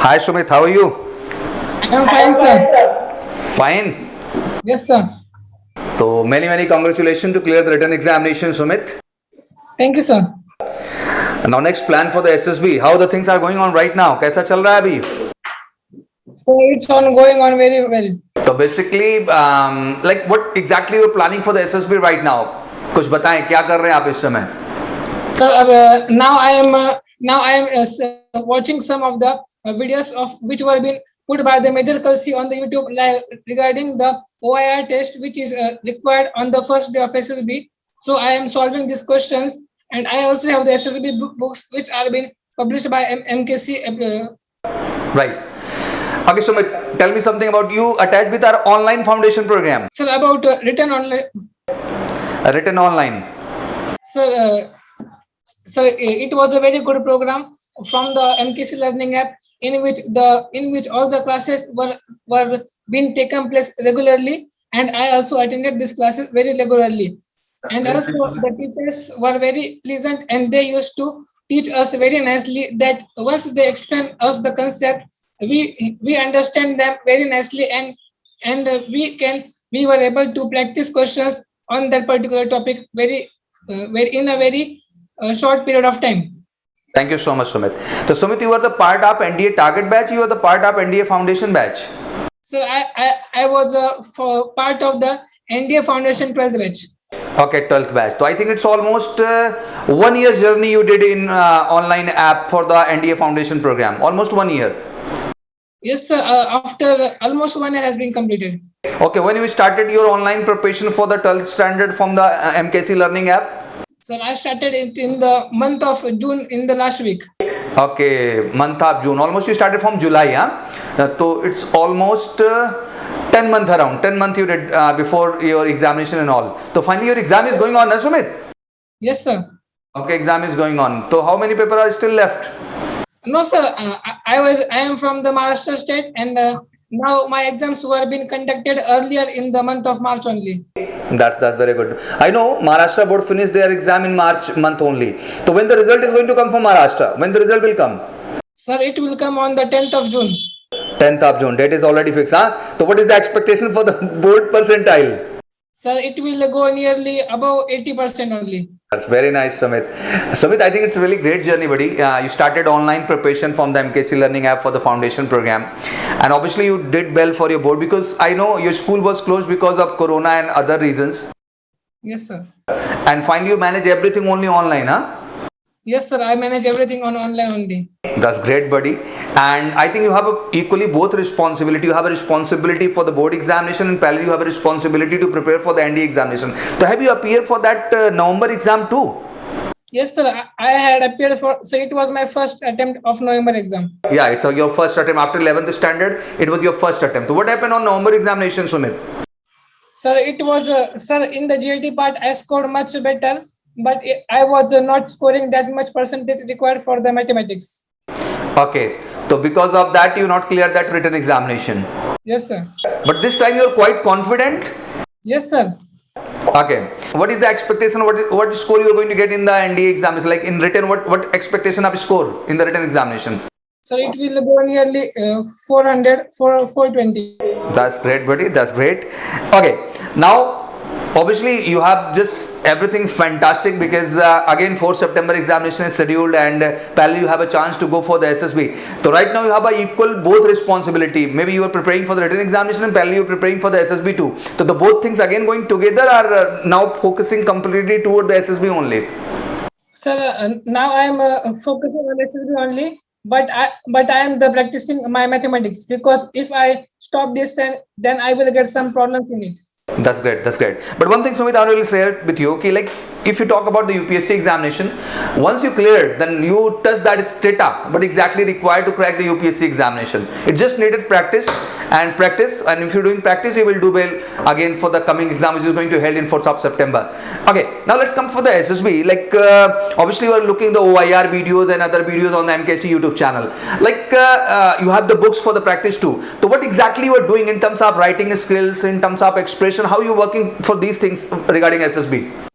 Hi Sumit, how are you? I'm fine, sir. Fine. Yes, sir. So many congratulations to clear the written examination, Sumit. Thank you, sir. Now next plan for the SSB. How the things are going on right now? कैसा चल रहा है अभी? So it's on going on very well. So basically, like what exactly you're planning for the SSB right now? कुछ बताएं क्या कर रहे हैं आप इस समय? Sir, now I am watching some of the videos of which were being put by the Major Kalshi on the YouTube regarding the OIR test which is required on the first day of SSB. So I am solving these questions, and I also have the SSB books which are being published by MKC. Right. Okay, Sumit, tell me something about you attached with our online foundation program. Sir, about written online. Written online. Sir, it was a very good program from the MKC learning app in which all the classes were being taken place regularly, and I also attended these classes very regularly. And also the teachers were very pleasant, and they used to teach us very nicely. That once they explain us the concept, we understand them very nicely, and we were able to practice questions on that particular topic very in a very short period of time. Thank you so much, Sumit. So, Sumit, you were the part of NDA target batch. You were the part of NDA foundation batch. So I was for part of the NDA Foundation 12th batch. Okay, 12th batch. So I think it's almost 1 year journey you did in online app for the NDA foundation program. Almost 1 year. Yes, sir. After almost 1 year has been completed. Okay, when you started your online preparation for the 12th standard from the MKC learning app? Sir, I started it in the month of June in the last week. Okay, month of June. Almost you started from July, huh? So it's almost 10 month around. 10 month you did before your examination and all. So finally your exam is going on, na Sumit? Yes, sir. Okay, exam is going on. So how many papers are still left? No, sir. I am from the Maharashtra state, and now my exams were being conducted earlier in the month of March only. That's very good. I know Maharashtra board finished their exam in March month only. So when the result is going to come from Maharashtra? When the result will come? Sir, it will come on the 10th of June. 10th of June. Date is already fixed, huh? So what is the expectation for the board percentile? Sir, it will go nearly above 80% only. That's very nice, Sumit. Sumit, I think it's a really great journey, buddy. You started online preparation from the MKC learning app for the foundation program, and obviously you did well for your board because I know your school was closed because of corona and other reasons. Yes, sir. And finally you manage everything only online, huh? Yes, sir. I manage everything on online only. That's great, buddy. And I think you have equally both responsibility. You have a responsibility for the board examination, and parallel you have a responsibility to prepare for the NDA examination. So have you appeared for that November exam too? Yes, sir. I had appeared for. So it was my first attempt of November exam. Yeah, it's your first attempt after 11th standard. It was your first attempt. So what happened on November examination, Sumit? Sir, it was sir in the GLT part I scored much better, but I was not scoring that much percentage required for the mathematics. Okay, so because of that you not cleared that written examination. Yes, sir. But this time you are quite confident. Yes, sir. Okay, what is the expectation? What score you are going to get in the NDA examination? Like in written, what expectation of score in the written examination? So it will go nearly 420. That's great, buddy. That's great. Okay, now obviously you have just everything fantastic because again 4 September examination is scheduled, and parallel you have a chance to go for the SSB. So right now you have a equal both responsibility. Maybe you are preparing for the written examination and parallel you are preparing for the SSB too. So the both things again going together are now focusing completely toward the SSB only. Sir, now I am focusing on SSB only, but I am practicing my mathematics, because if I stop this, then I will get some problems in it. That's great. That's great. But one thing, Sumit, I will share with you, okay, like if you talk about the UPSC examination, once you clear it, then you touch that strata, but exactly required to crack the UPSC examination. It just needed practice, and if you're doing practice, you will do well again for the coming exam, which is going to held in 4th of September. Okay, now let's come for the SSB. Like obviously you are looking the OIR videos and other videos on the MKC YouTube channel. Like you have the books for the practice too. So what exactly you are doing in terms of writing skills, in terms of expression, how you working for these things regarding SSB?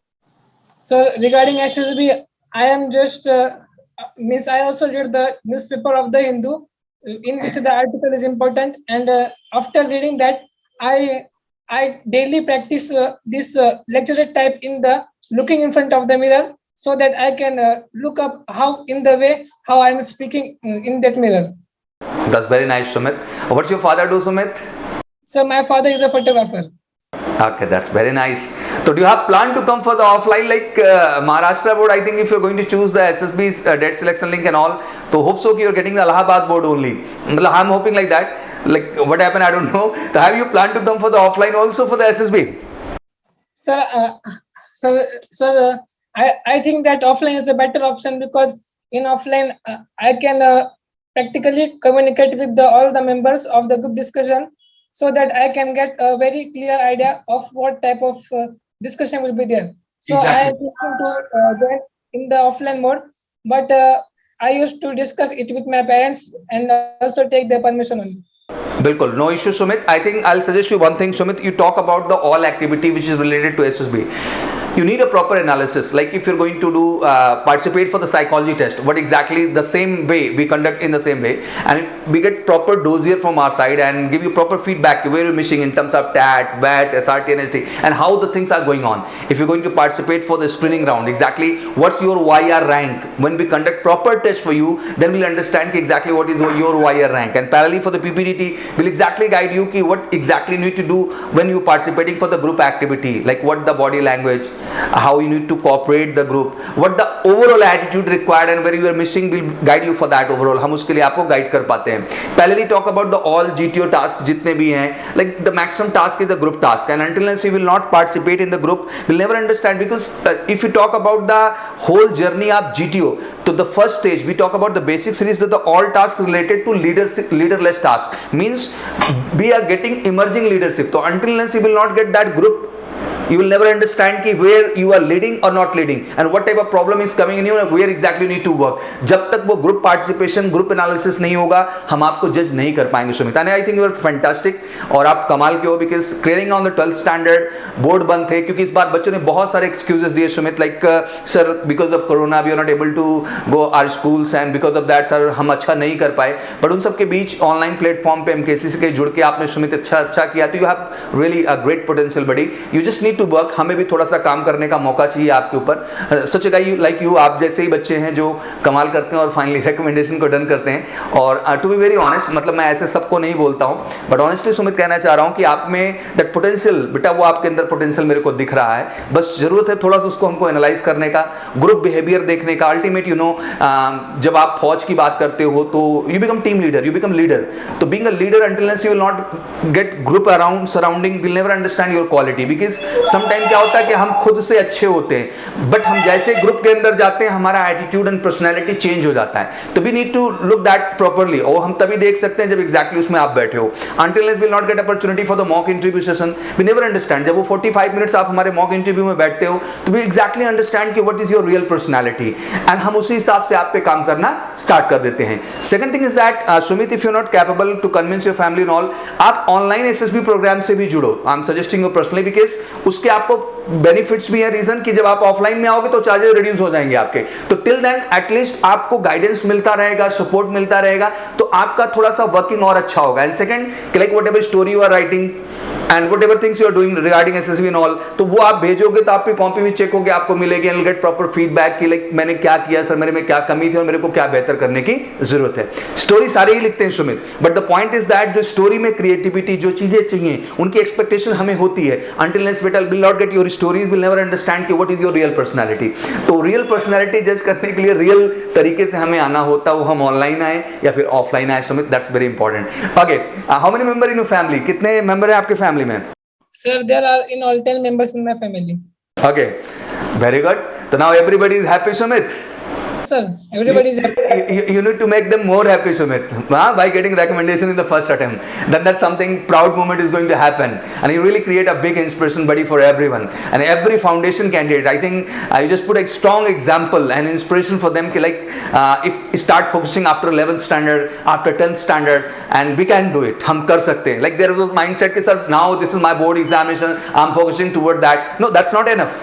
So regarding SSB, I am just I also read the newspaper of the Hindu, in which the article is important, and after reading that, I daily practice this lecture type in the looking in front of the mirror, so that I can look up how in the way how I am speaking in that mirror. That's very nice, Sumit. What's your father do, Sumit? So my father is a photographer. Okay, that's very nice. So do you have plan to come for the offline like Maharashtra board? I think if you're going to choose the SSB's debt selection link and all, so hope so you're getting the Allahabad board only. I'm hoping like that. Like what happened, I don't know. So have you planned to come for the offline also for the SSB? Sir, I think that offline is a better option, because in offline I can practically communicate with all the members of the group discussion, so that I can get a very clear idea of what type of discussion will be there. So I am looking to join in the offline mode, but I used to discuss it with my parents and also take their permission only. Bilkul, no issue, Sumit. I think I'll suggest you one thing, Sumit. You talk about the all activity which is related to SSB. You need a proper analysis. Like if you're going to do participate for the psychology test, what exactly the same way we conduct in the same way, and we get proper dossier from our side and give you proper feedback where you're missing in terms of TAT, VAT, SRT, NST, and how the things are going on. If you're going to participate for the screening round, exactly what's your YR rank. When we conduct proper test for you, then we'll understand exactly what is your YR rank. And parallelly for the PPDT, we'll exactly guide you what exactly you need to do when you're participating for the group activity, like what the body language, how you need to cooperate the group, what the overall attitude required, and where you are missing, will guide you for that overall. हम उसके लिए आपको guide कर पाते हैं. Parallelly talk about the all GTO tasks जितने भी हैं, like the maximum task is a group task, and until unless you will not participate in the group, you'll never understand, because if you talk about the whole journey of GTO, to the first stage we talk about the basic series, that the all tasks related to leaderless task, means we are getting emerging leadership. So until unless you will not get that group, you will never understand कि where you are leading or not leading, and what type of problem is coming in you, and where exactly you need to work. जब तक वो group participation, group analysis नहीं होगा, हम आपको judge नहीं कर पाएंगे. Sumit, I think you are fantastic, और आप कमाल के हो, because clearing on the 12th standard board बंद थे, क्योंकि इस बार बच्चों ने बहुत सारे excuses दिए Sumit, like sir because of corona we are not able to go our schools, and because of that sir हम अच्छा नहीं कर पाए. बट उन सब के बीच ऑनलाइन प्लेटफॉर्म पे MKC से जुड़ के आपने सुमित अच्छा किया. तो you have really a great potential buddy. You just need to work. हमें भी थोड़ा सा काम करने का मौका चाहिए आपके ऊपर. Such a guy like you, आप जैसे ही बच्चे हैं जो कमाल करते हैं और फाइनली रिकमेंडेशन को डन करते हैं. और टू बी वेरी ऑनेस्ट, मतलब मैं ऐसे सबको नहीं बोलता हूँ, बट ऑनेस्टली सुमित कहना चाह रहा हूँ कि आप में दैट पोटेंशियल, बेटा वो आपके अंदर पोटेंशियल मेरे को दिख रहा है. बस जरूरत है थोड़ा सा उसको हमको एनालाइज करने का, ग्रुप बिहेवियर देखने का. अल्टीमेट यू नो, जब आप फौज की बात करते हो तो you become team leader, you become leader. तो being a leader, until unless you will not get group around surrounding, will never understand your quality. Because sometime क्या होता है कि हम खुद से अच्छे होते हैं, बट हम जैसे ग्रुप के अंदर जाते हैं हमारा एटीट्यूड एंड पर्सनैलिटी चेंज हो जाता है. तो we need to look that properly, और हम तभी देख सकते हैं जब एग्जैक्टली उसमें आप बैठे हो. Until unless will not get opportunity for the mock interview session, we never understand. जब वो 45 मिनट्स आप हमारे मॉक इंटरव्यू में बैठते हो तो वी एग्जैक्टली अंडरस्टैंड कि what is your real personality, and हम उसी हिसाब से आप पे काम करना स्टार्ट कर देते हैं. Second thing is that Sumit, if you not capable to convince your family and all, आप ऑनलाइन एसएसबी प्रोग्राम से भी जुड़ो. I am suggesting you personally, because उसके आपको बेनिफिट्स भी है. रीजन कि जब आप ऑफलाइन में आओगे तो चार्जेस रिड्यूस हो जाएंगे आपके. तो टिल देन एटलीस्ट आपको गाइडेंस मिलता रहेगा, सपोर्ट मिलता रहेगा, तो आपका थोड़ा सा वर्किंग और अच्छा होगा. And second, like whatever story you are writing and whatever things you are doing regarding SSB and all, तो वो आप भेजोगे तो आपकी कॉपी भी चेक होगी, आपको मिलेगी, एंड गेट प्रॉपर फीडबैक कि लाइक मैंने क्या किया सर, मेरे में क्या कमी थी और मेरे को क्या बेहतर करने की जरूरत है. स्टोरी सारे ही लिखते हैं Sumit, but the point is that जो स्टोरी में क्रिएटिविटी, जो चीजें चाहिए उनकी एक्सपेक्टेशन हमें होती है. अंटिल अनलेस बेटा will not get your stories, will never understand कि what is your real personality. तो रियल पर्सनैलिटी जज करने के लिए रियल तरीके से हमें आना होता है, वो हम ऑनलाइन आए या फिर ऑफलाइन आए Sumit, that's very important. Okay, how many member in your family, कितने मेंबर हैं आपके फैमिली में? Sir, there are in all 10 members in my family. Okay, very good. So now everybody is happy, Sumit. Sir, everybody is happy. You need to make them more happy, Sumit, by getting recommendation in the first attempt. Then that's something proud moment is going to happen, and you really create a big inspiration buddy for everyone and every foundation candidate. I think you just put a strong example and inspiration for them. Like if you start focusing after 11th standard, after 10th standard, and we can do it. हम कर सकते हैं. Like there was a mindset कि sir now this is my board examination, I'm focusing toward that. No, that's not enough.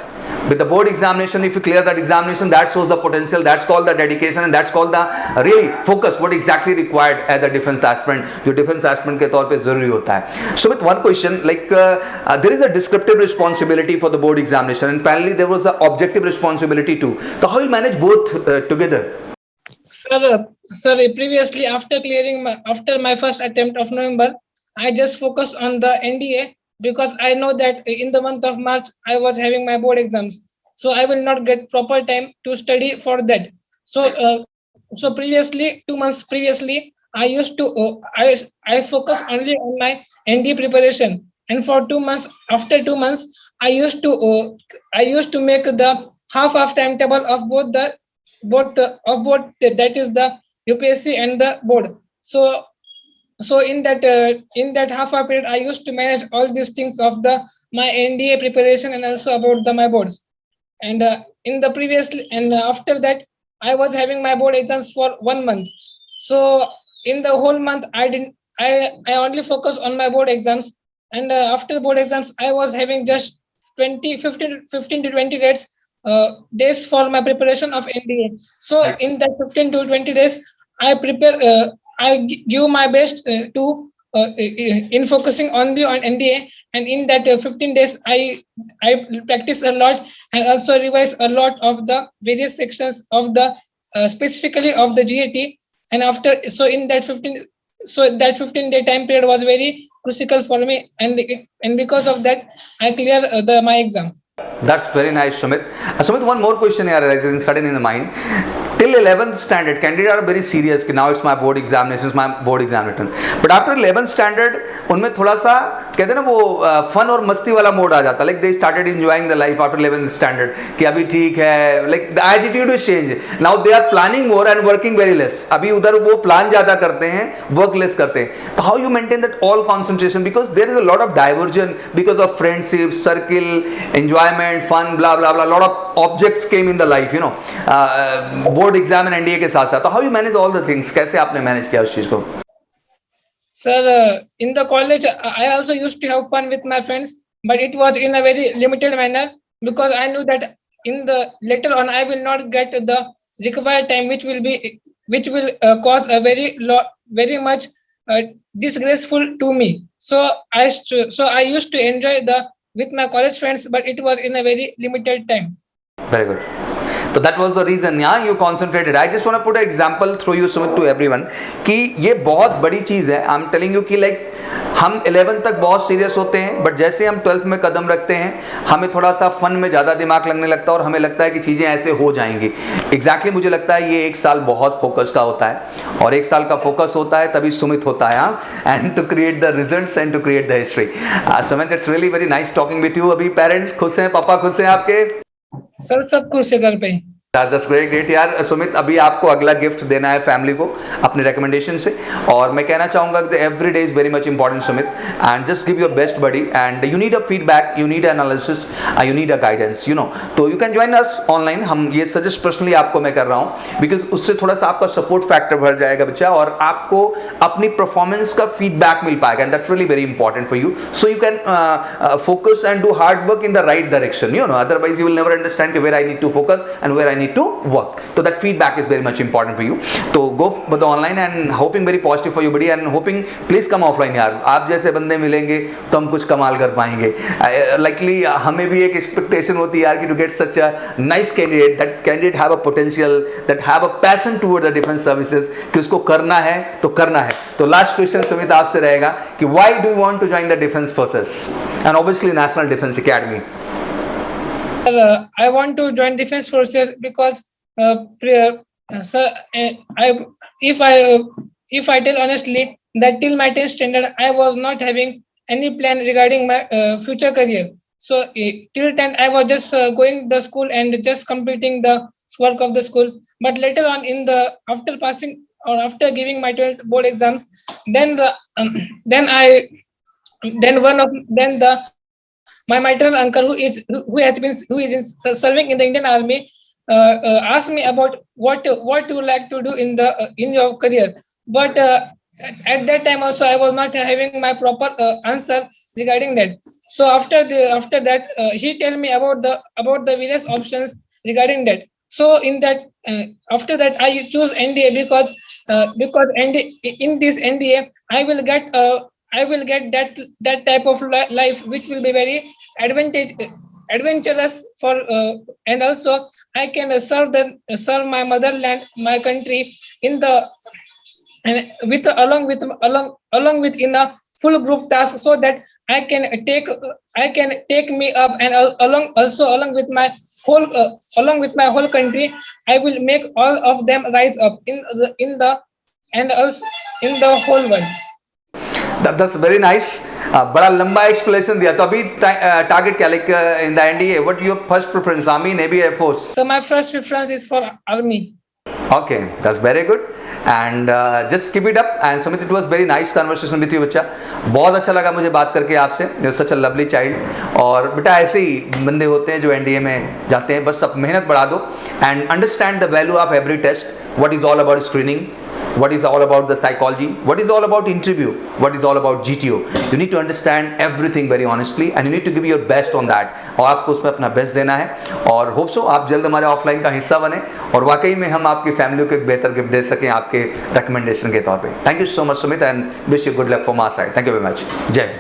With the board examination, if you clear that examination, that shows the potential, that's called the dedication, and that's called the really focus, what exactly required as a defense aspirant, जो defense aspirant के तौर पे जरूरी होता है. So with one question, like there is a descriptive responsibility for the board examination, and finally there was a objective responsibility too. So how you manage both together? Sir, previously after my first attempt of November, I just focused on the NDA because I know that in the month of March I was having my board exams, so I will not get proper time to study for that. So previously, 2 months previously, I used to I focus only on my NDA preparation, and for 2 months, after 2 months, I used to make the half timetable of both that is the UPSC and the board. So in that half hour period, I used to manage all these things of my NDA preparation and also about my boards. And in the previously and after that, I was having my board exams for 1 month. So in the whole month, I only focus on my board exams. And after board exams, I was having just 15 to 20 days for my preparation of NDA. So in that 15 to 20 days, I prepare. Give my best to in focusing only on NDA, and in that 15 days, I practice a lot and also revise a lot of the various sections of the specifically of the GAT. And after in that 15-day time period was very crucial for me, and because of that, I clear my exam. That's very nice, Sumit. Sumit, one more question here arises sudden in the mind. Till 11th standard, candidates are very serious कि now it's my board examination, it's my board examination. But after 11th standard, उनमें थोड़ा सा कहते हैं ना वो fun और मस्ती वाला मोड आ जाता है. Like they started enjoying the life after 11th standard कि अभी ठीक है. Like the attitude is changed. Now they are planning more and working very less. अभी उधर वो plan ज़्यादा करते हैं, work less करते हैं. तो how you maintain that all concentration, because there is a lot of diversion because of friendship, circle, enjoyment, fun, blah blah blah. A lot of objects came in the life, you know. Board exam and NDA के साथ साथ. तो how you manage all the things, कैसे आपने manage किया उस चीज को? Sir, in the college, I also used to have fun with my friends, but it was in a very limited manner because I knew that in the later on I will not get the required time, which will cause a very much disgraceful to me. So I used to enjoy with my college friends, but it was in a very limited time. Very good. So that was the reason, yeah, you concentrated. I just want to put an example through you, Sumit, to everyone कि ये बहुत बड़ी चीज़ है. I'm telling you कि like हम 11th तक बहुत serious होते हैं, बट जैसे हम 12th में कदम रखते हैं हमें थोड़ा सा फन में ज़्यादा दिमाग लगने लगता है और हमें लगता है कि चीज़ें ऐसे हो जाएंगी. एग्जैक्टली मुझे लगता है ये एक साल बहुत फोकस का होता है, और एक साल का फोकस होता है तभी सुमित होता है. And to create the results and to create the history. Sumit, it's really very nice talking with you. अभी पेरेंट्स खुश हैं, पापा खुश हैं आपके? सर सब खुश है घर पे. That's great यार. सुमित, अभी आपको अगला गिफ्ट देना है फैमिली को अपने रिकमेंडेशन से, और मैं कहना चाहूँगा कि every day is very much important Sumit, and just give your best buddy, and you need a feedback, you need analysis, you need a guidance, you know. तो you can join us online. हम ये suggest personally आपको मैं कर रहा हूँ because उससे थोड़ा सा आपका सपोर्ट फैक्टर बढ़ जाएगा बच्चा, और आपको अपनी परफॉर्मेंस का फीडबैक मिल पाएगा, and that's really very important for you. So you can focus and do hard work in the right direction, you know. Otherwise you will never understand where I need to focus and where I need to work. So that feedback is very much important for you. So go for the online and hoping very positive for you buddy, and hoping please come offline यार. आप जैसे बंदे मिलेंगे तो हम कुछ कमाल कर पाएंगे. Likely हमें भी एक expectation होती है यार कि to get such a nice candidate, that candidate have a potential, that have a passion towards the defense services, कि उसको करना है तो करना है. तो last question सुमित आपसे रहेगा कि why do you want to join the defense forces and obviously National Defense Academy? I want to join defense forces because sir, if I tell honestly that till my 10th standard I was not having any plan regarding my future career. So till 10 I was just going the school and just completing the work of the school. But later on after passing or after giving my 12th board exams, my maternal uncle who is serving in the Indian Army asked me about what you like to do in your career. But at that time also I was not having my proper answer, regarding that. So after that, he tell me about the various options regarding that. So in that, after that, I choose NDA because in this NDA I will get that type of life which will be very advantage adventurous for, and also I can serve my motherland, my country in the, and with along with in a full group task, so that I can take me up, and along with my whole country, I will make all of them rise up in the and also in the whole world. That's very nice. बड़ा लंबा explanation दिया. तो अभी target क्या, like in the NDA what your first preference, army, navy, air force? So my first preference is for army. Okay, that's very good. And just keep it up. And Sumit, it was very nice conversation with you बच्चा. बहुत अच्छा लगा मुझे बात करके आपसे. You're such a lovely child. और बेटा ऐसे ही बंदे होते हैं जो एनडीए में जाते हैं. बस अब मेहनत बढ़ा दो and understand the value of every test. What is all about screening? What is all about the psychology? What is all about interview? What is all about GTO? You need to understand everything very honestly and you need to give your best on that. और आपको उसमें अपना best देना है और hope so आप जल्द हमारे ऑफलाइन का हिस्सा बने और वाकई में हम आपकी फैमिली को एक बेहतर गिफ्ट दे सकें आपके रिकमेंडेशन के तौर पे. Thank you so much Sumit and wish you good luck from our side. Thank you very much. जय.